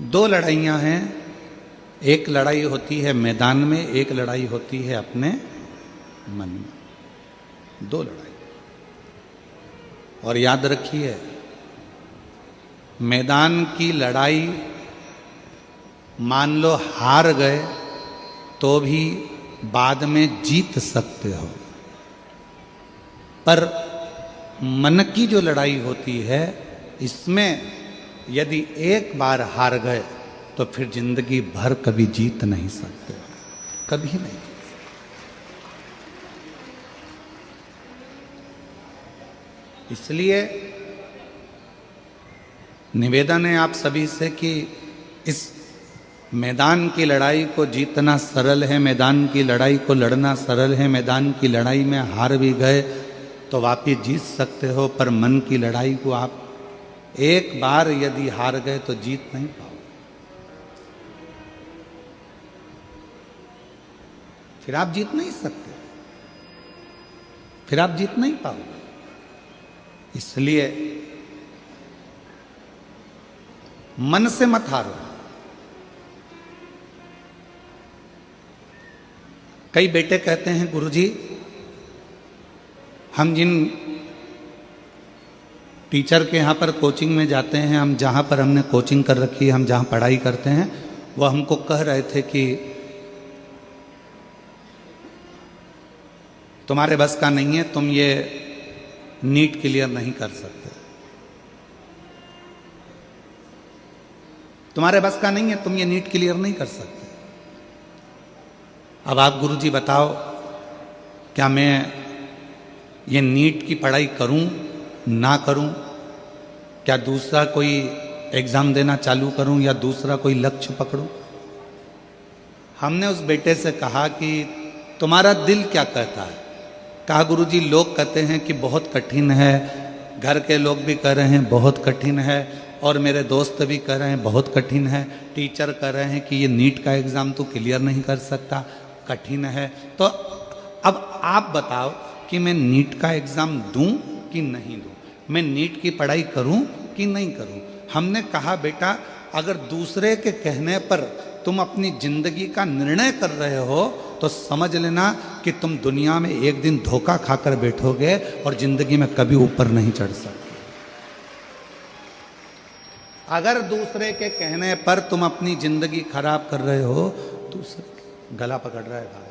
दो लड़ाइयाँ हैं। एक लड़ाई होती है मैदान में, एक लड़ाई होती है अपने मन में। दो लड़ाई। और याद रखिए, मैदान की लड़ाई मान लो हार गए तो भी बाद में जीत सकते हो, पर मन की जो लड़ाई होती है इसमें यदि एक बार हार गए तो फिर जिंदगी भर कभी जीत नहीं सकते, कभी नहीं। इसलिए निवेदन है आप सभी से कि इस मैदान की लड़ाई को जीतना सरल है, मैदान की लड़ाई को लड़ना सरल है। मैदान की लड़ाई में हार भी गए तो वापिस जीत सकते हो, पर मन की लड़ाई को आप एक बार यदि हार गए तो जीत नहीं पाओ, फिर आप जीत नहीं सकते, फिर आप जीत नहीं पाओगे। इसलिए मन से मत हारो। कई बेटे कहते हैं गुरुजी, हम जिन टीचर के यहाँ पर कोचिंग में जाते हैं, हम जहाँ पर हमने कोचिंग कर रखी है, हम जहाँ पढ़ाई करते हैं, वो हमको कह रहे थे कि तुम्हारे बस का नहीं है, तुम ये नीट क्लियर नहीं कर सकते, तुम्हारे बस का नहीं है, तुम ये नीट क्लियर नहीं कर सकते। अब आप गुरुजी बताओ, क्या मैं ये नीट की पढ़ाई करूं ना करूं? क्या दूसरा कोई एग्जाम देना चालू करूं या दूसरा कोई लक्ष्य पकड़ूं? हमने उस बेटे से कहा कि तुम्हारा दिल क्या कहता है? कहा गुरुजी, लोग कहते हैं कि बहुत कठिन है, घर के लोग भी कह रहे हैं बहुत कठिन है, और मेरे दोस्त भी कह रहे हैं बहुत कठिन है, टीचर कह रहे हैं कि ये नीट का एग्ज़ाम तो क्लियर नहीं कर सकता, कठिन है। तो अब आप बताओ कि मैं नीट का एग्ज़ाम दूं कि नहीं दूं, मैं नीट की पढ़ाई करूं कि नहीं करूं? हमने कहा बेटा, अगर दूसरे के कहने पर तुम अपनी जिंदगी का निर्णय कर रहे हो तो समझ लेना कि तुम दुनिया में एक दिन धोखा खाकर बैठोगे और जिंदगी में कभी ऊपर नहीं चढ़ सकते। अगर दूसरे के कहने पर तुम अपनी जिंदगी खराब कर रहे हो, दूसरे गला पकड़ रहा है भाई,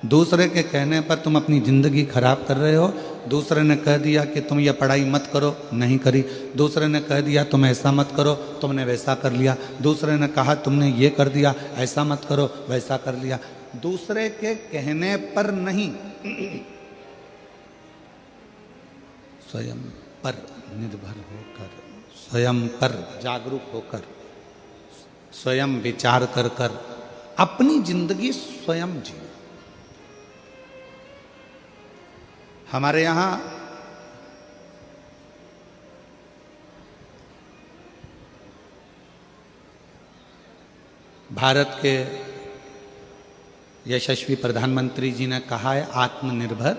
दूसरे के कहने पर तुम अपनी जिंदगी खराब कर रहे हो। दूसरे ने कह दिया कि तुम ये पढ़ाई मत करो, नहीं करी। दूसरे ने कह दिया तुम ऐसा मत करो, तुमने वैसा कर लिया। दूसरे ने कहा तुमने ये कर दिया, ऐसा मत करो, वैसा कर लिया। दूसरे के कहने पर नहीं, स्वयं पर निर्भर होकर, स्वयं पर जागरूक होकर, स्वयं विचार कर कर अपनी जिंदगी स्वयं जियो। हमारे यहाँ भारत के यशस्वी प्रधानमंत्री जी ने कहा है आत्मनिर्भर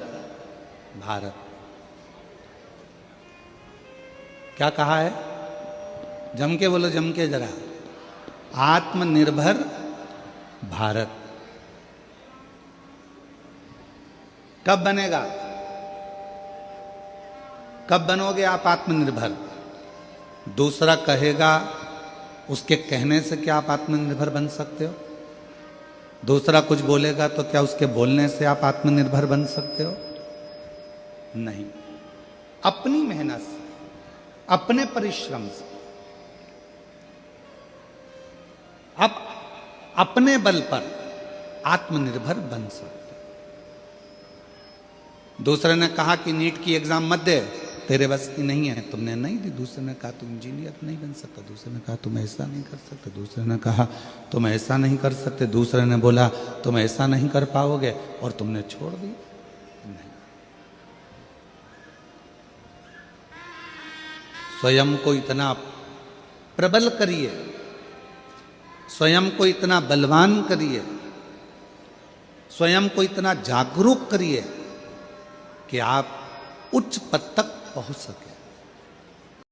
भारत। क्या कहा है? जम के बोलो, जम के जरा। आत्मनिर्भर भारत कब बनेगा? कब बनोगे आप आत्मनिर्भर? दूसरा कहेगा, उसके कहने से क्या आप आत्मनिर्भर बन सकते हो? दूसरा कुछ बोलेगा तो क्या उसके बोलने से आप आत्मनिर्भर बन सकते हो? नहीं। अपनी मेहनत से, अपने परिश्रम से, आप अपने बल पर आत्मनिर्भर बन सकते। दूसरे ने कहा कि नीट की एग्जाम मत दे, तेरे बस की नहीं है, तुमने नहीं दी। दूसरे ने कहा तुम इंजीनियर नहीं बन सकता। दूसरे ने कहा तुम ऐसा नहीं कर सकते। दूसरे ने कहा तुम ऐसा नहीं कर सकते। दूसरे ने बोला तुम ऐसा नहीं कर पाओगे, और तुमने छोड़ दी। नहीं। स्वयं को इतना प्रबल करिए, स्वयं को इतना बलवान करिए, स्वयं को इतना जागरूक करिए कि आप उच्च पद तक पहुंच सके।